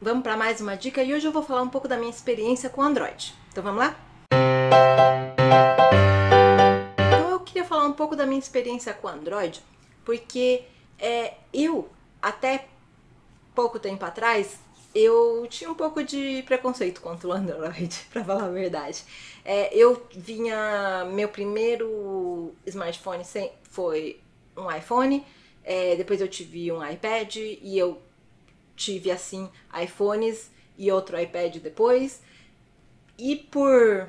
Vamos para mais uma dica e hoje eu vou falar um pouco da minha experiência com Android. Então vamos lá? Então eu queria falar um pouco da minha experiência com Android, porque eu, até pouco tempo atrás, eu tinha um pouco de preconceito contra o Android, para falar a verdade. Meu primeiro smartphone foi um iPhone, depois eu tive um iPad e eu tive assim iPhones e outro iPad depois. E por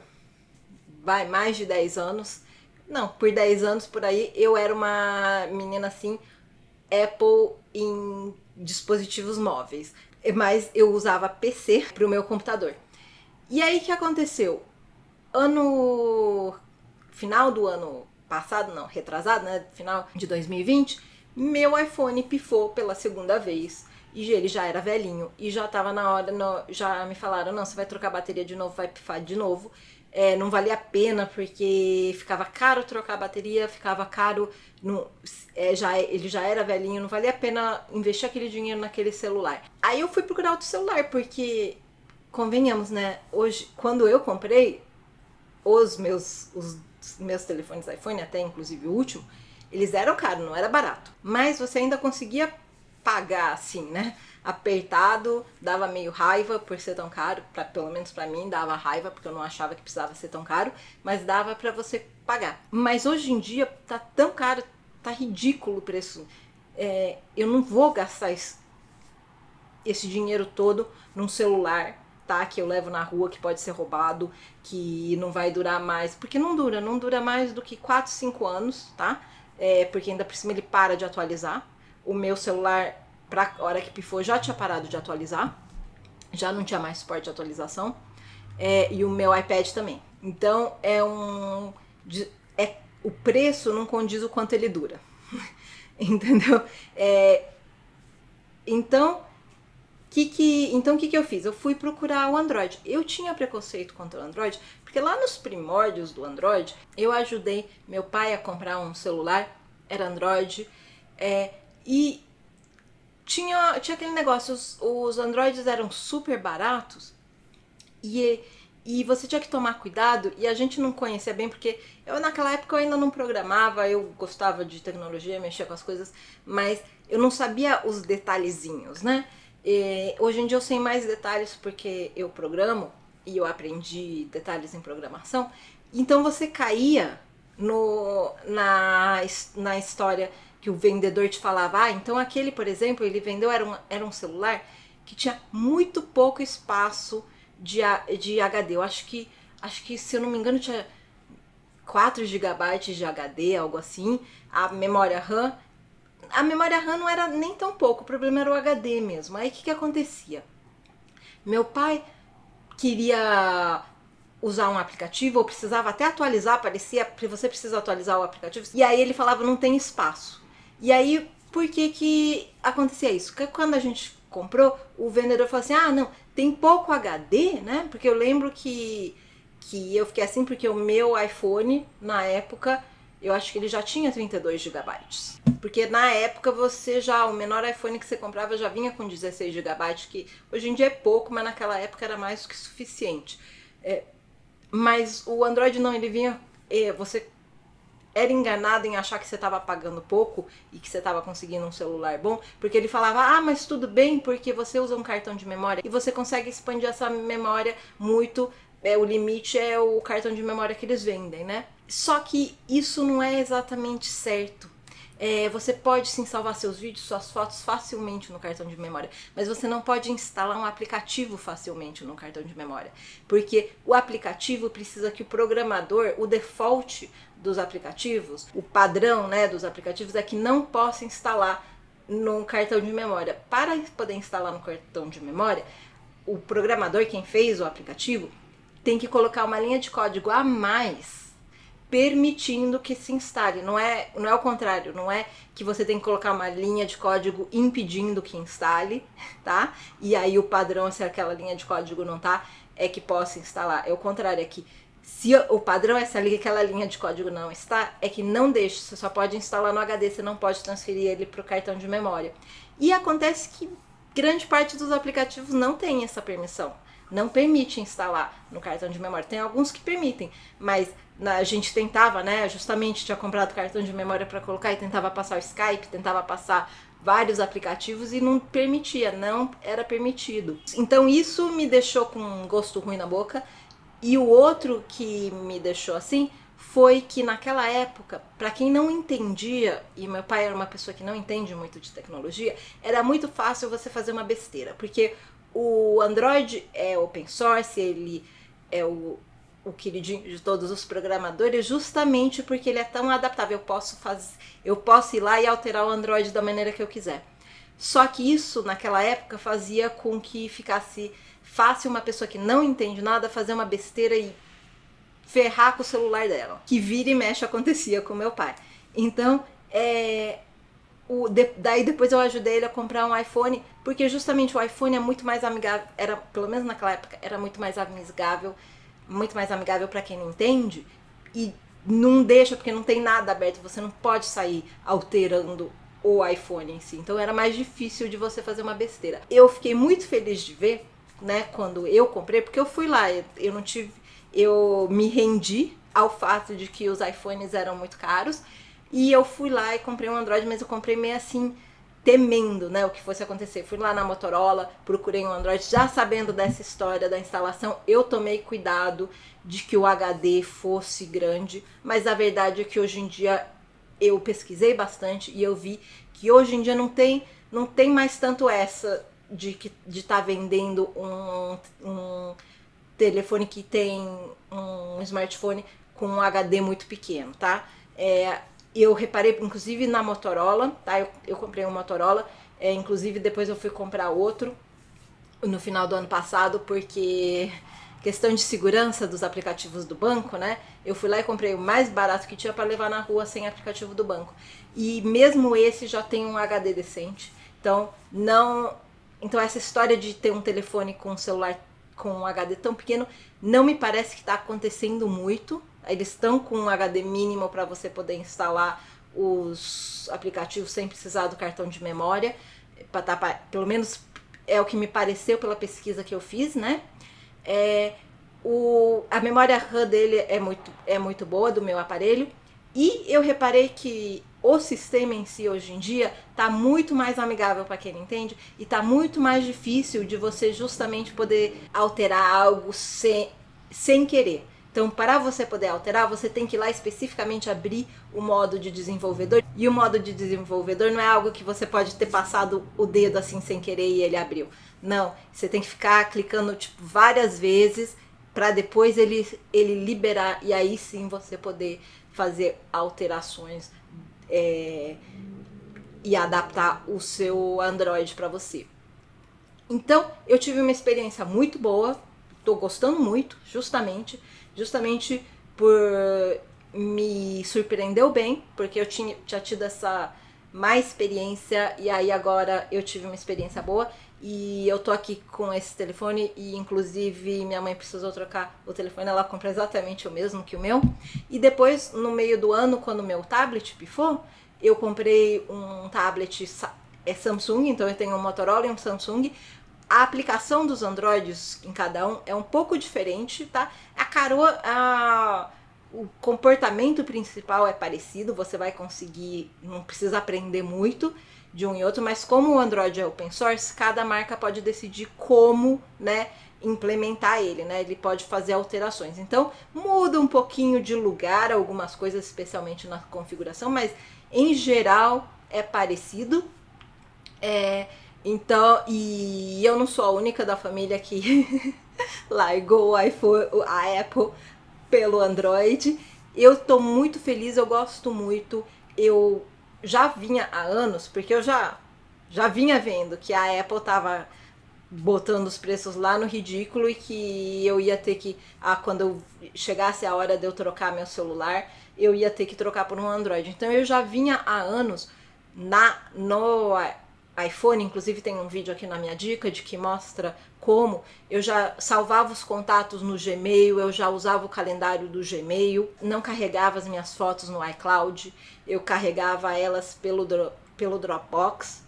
mais de 10 anos, não, por 10 anos por aí, eu era uma menina assim, Apple em dispositivos móveis. Mas eu usava PC para o meu computador. E aí o que aconteceu? Final do ano passado, não, retrasado, né? Final de 2020, meu iPhone pifou pela segunda vez. E ele já era velhinho e já tava na hora, já me falaram, não, você vai trocar a bateria de novo, vai pifar de novo. Não valia a pena porque ficava caro trocar a bateria, ficava caro, ele já era velhinho, não valia a pena investir aquele dinheiro naquele celular. Aí eu fui procurar outro celular porque, convenhamos, né, hoje, quando eu comprei os meus telefones iPhone, até inclusive o último, eles eram caros, não era barato, mas você ainda conseguia pagar assim, né? Apertado, dava meio raiva por ser tão caro, pelo menos pra mim dava raiva, porque eu não achava que precisava ser tão caro, mas dava pra você pagar. Mas hoje em dia tá tão caro, tá ridículo o preço. Eu não vou gastar esse dinheiro todo num celular, tá? Que eu levo na rua, que pode ser roubado, que não vai durar mais, porque não dura mais do que 4, 5 anos, tá? Porque ainda por cima ele para de atualizar. O meu celular, pra hora que pifou, já tinha parado de atualizar. Já não tinha mais suporte de atualização. E o meu iPad também. Então, o preço não condiz o quanto ele dura. Entendeu? Então, o que eu fiz? Eu fui procurar o Android. Eu tinha preconceito contra o Android, porque lá nos primórdios do Android, eu ajudei meu pai a comprar um celular, era Android, e tinha aquele negócio, os Androids eram super baratos e você tinha que tomar cuidado, e a gente não conhecia bem, porque naquela época eu ainda não programava, eu gostava de tecnologia, mexia com as coisas, mas eu não sabia os detalhezinhos, né? Hoje em dia eu sei mais detalhes porque eu programo e eu aprendi detalhes em programação. Então você caía na história que o vendedor te falava, então aquele, por exemplo, ele vendeu, era um celular que tinha muito pouco espaço de HD. Eu acho que, se eu não me engano, tinha 4 GB de HD, algo assim. A memória RAM não era nem tão pouco, o problema era o HD mesmo. Aí o que acontecia? Meu pai queria usar um aplicativo, ou precisava até atualizar, parecia que você precisa atualizar o aplicativo, e aí ele falava, não tem espaço. E aí, por que acontecia isso? Porque quando a gente comprou, o vendedor falou assim, não, tem pouco HD, né? Porque eu lembro que eu fiquei assim, porque o meu iPhone, na época, eu acho que ele já tinha 32 GB. Porque na época o menor iPhone que você comprava já vinha com 16 GB, que hoje em dia é pouco, mas naquela época era mais do que suficiente. Mas o Android não, ele vinha, você era enganado em achar que você estava pagando pouco e que você estava conseguindo um celular bom, porque ele falava, mas tudo bem, porque você usa um cartão de memória e você consegue expandir essa memória muito, o limite é o cartão de memória que eles vendem, né? Só que isso não é exatamente certo. Você pode sim salvar seus vídeos, suas fotos facilmente no cartão de memória, mas você não pode instalar um aplicativo facilmente no cartão de memória, porque o aplicativo precisa que o programador, o default dos aplicativos, o padrão, né, dos aplicativos é que não possa instalar no cartão de memória. Para poder instalar no cartão de memória, o programador, quem fez o aplicativo, tem que colocar uma linha de código a mais permitindo que se instale. Não é o contrário, não é que você tem que colocar uma linha de código impedindo que instale, tá? E aí o padrão, se aquela linha de código não tá, é que possa instalar. É o contrário, é que se o padrão é se aquela linha de código não está, é que não deixa, você só pode instalar no HD, você não pode transferir ele para o cartão de memória. E acontece que grande parte dos aplicativos não tem essa permissão. Não permite instalar no cartão de memória. Tem alguns que permitem, mas a gente tentava, né? Justamente tinha comprado cartão de memória para colocar e tentava passar o Skype, tentava passar vários aplicativos e não permitia, não era permitido. Então isso me deixou com um gosto ruim na boca. E o outro que me deixou assim foi que naquela época, para quem não entendia, e meu pai era uma pessoa que não entende muito de tecnologia, era muito fácil você fazer uma besteira, porque o Android é open source, ele é o queridinho de todos os programadores, justamente porque ele é tão adaptável. Eu posso ir lá e alterar o Android da maneira que eu quiser. Só que isso, naquela época, fazia com que ficasse fácil uma pessoa que não entende nada fazer uma besteira e ferrar com o celular dela. Que vira e mexe acontecia com meu pai. Então, daí depois eu ajudei ele a comprar um iPhone, porque justamente o iPhone é muito mais amigável, pelo menos naquela época, era muito mais amigável para quem não entende, e não deixa, porque não tem nada aberto, você não pode sair alterando o iPhone em si, então era mais difícil de você fazer uma besteira. Eu fiquei muito feliz de ver, né, quando eu comprei, porque eu fui lá, eu me rendi ao fato de que os iPhones eram muito caros, e eu fui lá e comprei um Android, mas eu comprei meio assim, temendo, né, o que fosse acontecer. Fui lá na Motorola, procurei um Android, já sabendo dessa história da instalação, eu tomei cuidado de que o HD fosse grande, mas a verdade é que hoje em dia eu pesquisei bastante e eu vi que hoje em dia não tem mais tanto essa de estar vendendo um telefone que tem um smartphone com um HD muito pequeno, tá? Eu reparei, inclusive, na Motorola, tá? Eu comprei um Motorola, inclusive depois eu fui comprar outro no final do ano passado, porque questão de segurança dos aplicativos do banco, né? Eu fui lá e comprei o mais barato que tinha para levar na rua sem aplicativo do banco. E mesmo esse já tem um HD decente. Então, essa história de ter um telefone com um celular com um HD tão pequeno não me parece que está acontecendo muito. Eles estão com um HD mínimo para você poder instalar os aplicativos sem precisar do cartão de memória. Pelo menos é o que me pareceu pela pesquisa que eu fiz, né? A memória RAM dele é muito boa, do meu aparelho. E eu reparei que o sistema em si hoje em dia está muito mais amigável para quem não entende e está muito mais difícil de você justamente poder alterar algo sem querer. Então, para você poder alterar, você tem que ir lá especificamente abrir o modo de desenvolvedor. E o modo de desenvolvedor não é algo que você pode ter passado o dedo assim sem querer e ele abriu. Não, você tem que ficar clicando tipo várias vezes para depois ele liberar e aí sim você poder fazer alterações e adaptar o seu Android para você. Então, eu tive uma experiência muito boa, tô gostando muito, justamente por me surpreendeu bem, porque eu tinha tido essa má experiência e aí agora eu tive uma experiência boa e eu tô aqui com esse telefone e inclusive minha mãe precisou trocar o telefone, ela compra exatamente o mesmo que o meu. E depois, no meio do ano, quando o meu tablet pifou, eu comprei um tablet Samsung, então eu tenho um Motorola e um Samsung. A aplicação dos Androids em cada um é um pouco diferente, tá? O comportamento principal é parecido, você vai conseguir, não precisa aprender muito de um e outro, mas como o Android é open source, cada marca pode decidir como, né, implementar ele, né? Ele pode fazer alterações. Então, muda um pouquinho de lugar algumas coisas, especialmente na configuração, mas em geral é parecido. Então, e eu não sou a única da família que largou o iPhone, a Apple pelo Android. Eu tô muito feliz, eu gosto muito. Eu já vinha há anos, porque eu já vinha vendo que a Apple tava botando os preços lá no ridículo e que eu ia ter que, quando chegasse a hora de eu trocar meu celular, eu ia ter que trocar por um Android. Então eu já vinha há anos no iPhone, inclusive tem um vídeo aqui na minha dica de que mostra como eu já salvava os contatos no Gmail, eu já usava o calendário do Gmail, não carregava as minhas fotos no iCloud, eu carregava elas pelo Dropbox,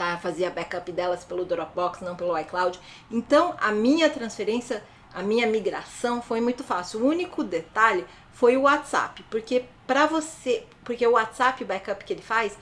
tá? Fazia backup delas pelo Dropbox, não pelo iCloud. Então, a minha transferência, a minha migração foi muito fácil. O único detalhe foi o WhatsApp, porque porque o WhatsApp, o backup que ele faz,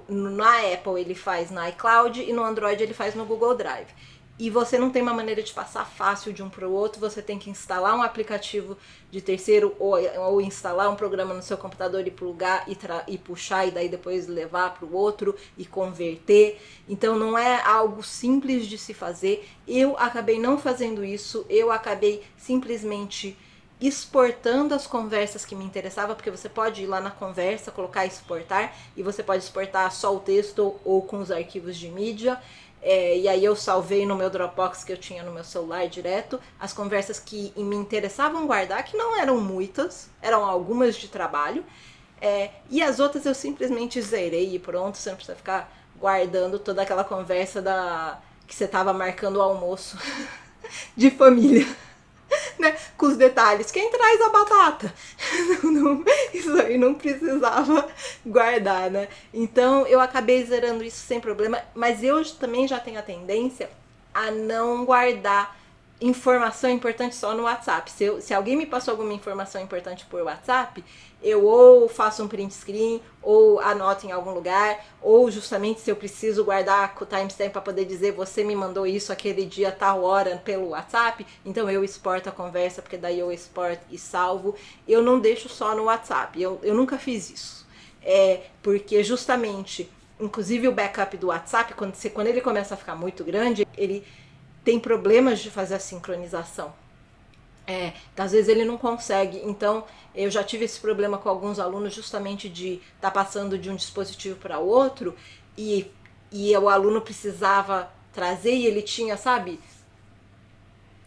na Apple ele faz na iCloud e no Android ele faz no Google Drive. E você não tem uma maneira de passar fácil de um para o outro, você tem que instalar um aplicativo de terceiro ou instalar um programa no seu computador e plugar e puxar e daí depois levar para o outro e converter. Então não é algo simples de se fazer. Eu acabei não fazendo isso, eu acabei simplesmente exportando as conversas que me interessavam, porque você pode ir lá na conversa, colocar exportar, e você pode exportar só o texto ou com os arquivos de mídia. E aí eu salvei no meu Dropbox que eu tinha no meu celular direto as conversas que me interessavam guardar, que não eram muitas, eram algumas de trabalho, e as outras eu simplesmente zerei e pronto, você não precisa ficar guardando toda aquela conversa que você estava marcando o almoço de família. Né? Com os detalhes, quem traz a batata? Isso aí não precisava guardar, né? Então eu acabei zerando isso sem problema, mas eu também já tenho a tendência a não guardar informação importante só no WhatsApp. Se alguém me passou alguma informação importante por WhatsApp, eu ou faço um print screen, ou anoto em algum lugar, ou justamente se eu preciso guardar com o timestamp para poder dizer você me mandou isso aquele dia, tal hora, pelo WhatsApp, então eu exporto a conversa, porque daí eu exporto e salvo. Eu não deixo só no WhatsApp, eu nunca fiz isso. Porque justamente, inclusive o backup do WhatsApp, quando ele começa a ficar muito grande, ele tem problemas de fazer a sincronização. Às vezes ele não consegue. Então eu já tive esse problema com alguns alunos, justamente de estar passando de um dispositivo para outro e o aluno precisava trazer e ele tinha, sabe,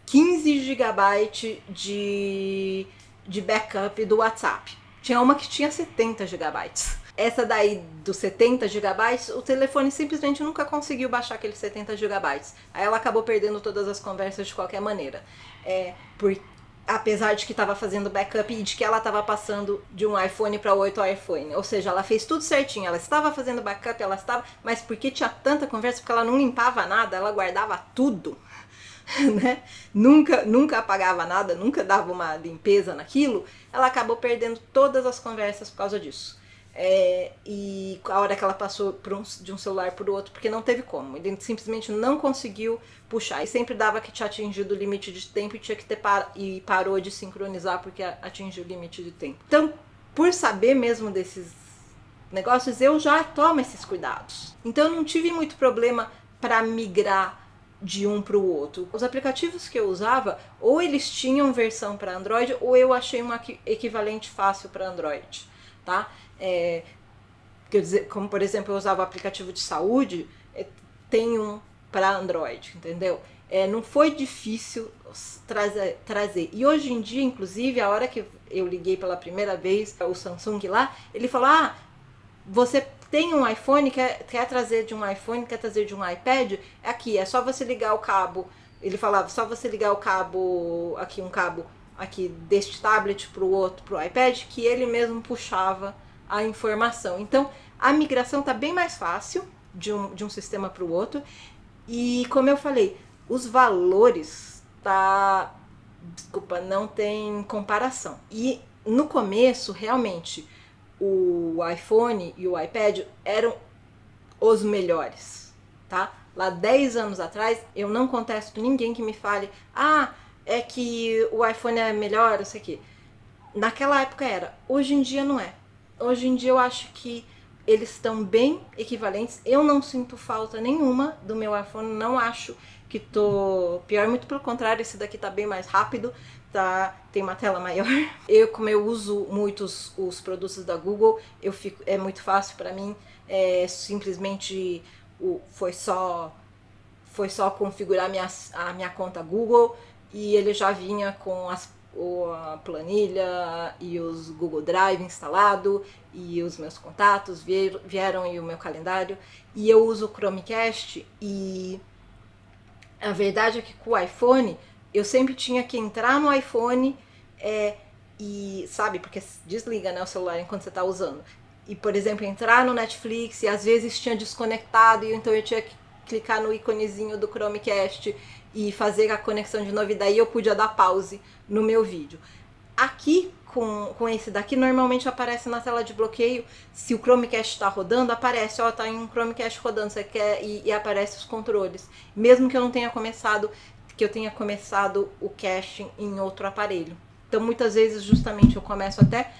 15 GB de backup do WhatsApp. Tinha uma que tinha 70 GB. Essa daí dos 70 GB, o telefone simplesmente nunca conseguiu baixar aqueles 70 GB. Aí ela acabou perdendo todas as conversas de qualquer maneira. Apesar de que estava fazendo backup e de que ela estava passando de um iPhone para outro iPhone. Ou seja, ela fez tudo certinho. Ela estava fazendo backup, mas porque tinha tanta conversa, porque ela não limpava nada, ela guardava tudo. Né? Nunca apagava nada, nunca dava uma limpeza naquilo, ela acabou perdendo todas as conversas por causa disso. E a hora que ela passou de um celular para o outro, porque não teve como, ele simplesmente não conseguiu puxar, e sempre dava que tinha atingido o limite de tempo e tinha que e parou de sincronizar porque atingiu o limite de tempo. Então, por saber mesmo desses negócios, eu já tomo esses cuidados. Então eu não tive muito problema para migrar de um para o outro. Os aplicativos que eu usava, ou eles tinham versão para Android, ou eu achei um equivalente fácil para Android, tá? Quer dizer, como por exemplo, eu usava o aplicativo de saúde, tem um para Android, entendeu? Não foi difícil trazer. E hoje em dia, inclusive, a hora que eu liguei pela primeira vez o Samsung lá, ele falou: você tem um iPhone, quer trazer de um iPhone, quer trazer de um iPad? Aqui, é só você ligar o cabo. Ele falava, só você ligar o cabo, um cabo aqui deste tablet para o outro, para o iPad, que ele mesmo puxava a informação. Então, a migração está bem mais fácil de um sistema para o outro. E como eu falei, os valores, não tem comparação. E no começo, realmente, o iPhone e o iPad eram os melhores, tá? Lá 10 anos atrás, eu não contesto ninguém que me fale, é que o iPhone é melhor, eu sei o quê. Naquela época era, hoje em dia não é. Hoje em dia eu acho que eles estão bem equivalentes, eu não sinto falta nenhuma do meu iPhone, não acho que tô pior, muito pelo contrário, esse daqui tá bem mais rápido, tem uma tela maior. Como eu uso muito os produtos da Google, é muito fácil para mim, simplesmente foi só configurar a minha conta Google e ele já vinha com a planilha e os Google Drive instalado e os meus contatos vieram e o meu calendário, e eu uso o Chromecast, e a verdade é que com o iPhone eu sempre tinha que entrar no iPhone e sabe, porque desliga, né, o celular enquanto você está usando, por exemplo, entrar no Netflix e às vezes tinha desconectado e então eu tinha que clicar no íconezinho do Chromecast e fazer a conexão de novo, e daí eu podia dar pause no meu vídeo. Aqui, com esse daqui, normalmente aparece na tela de bloqueio, se o Chromecast está rodando, aparece, ó, tá em um Chromecast rodando, você quer, e aparece os controles. Mesmo que eu não tenha começado, que eu tenha começado o caching em outro aparelho. Então, muitas vezes, justamente, eu começo até,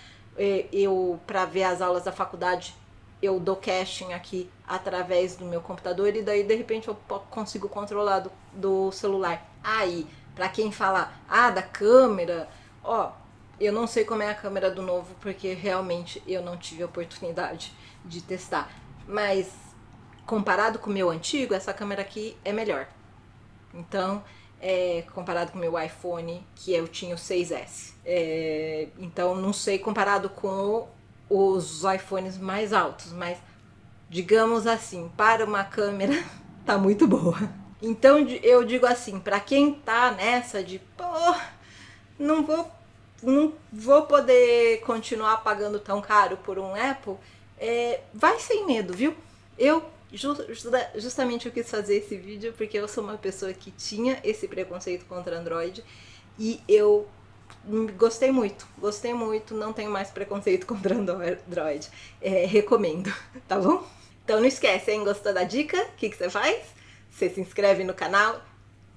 para ver as aulas da faculdade, eu dou caching aqui através do meu computador e daí de repente eu consigo controlar do celular. Aí, pra quem fala, da câmera, ó, eu não sei como é a câmera do novo porque realmente eu não tive a oportunidade de testar. Mas comparado com o meu antigo, essa câmera aqui é melhor. Então, comparado com o meu iPhone, que eu tinha o 6S. Então, não sei comparado com os iPhones mais altos, mas digamos assim, para uma câmera tá muito boa. Então eu digo assim, para quem tá nessa de não vou poder continuar pagando tão caro por um Apple, vai sem medo, viu? Eu justamente eu quis fazer esse vídeo porque eu sou uma pessoa que tinha esse preconceito contra Android e eu gostei muito, não tenho mais preconceito contra Android, recomendo, tá bom? Então não esquece, hein? Gostou da dica? O que você faz? Você se inscreve no canal,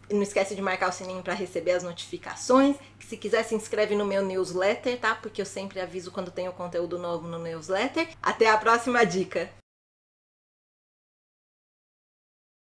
não esquece de marcar o sininho para receber as notificações, se quiser se inscreve no meu newsletter, tá? Porque eu sempre aviso quando tenho conteúdo novo no newsletter. Até a próxima dica!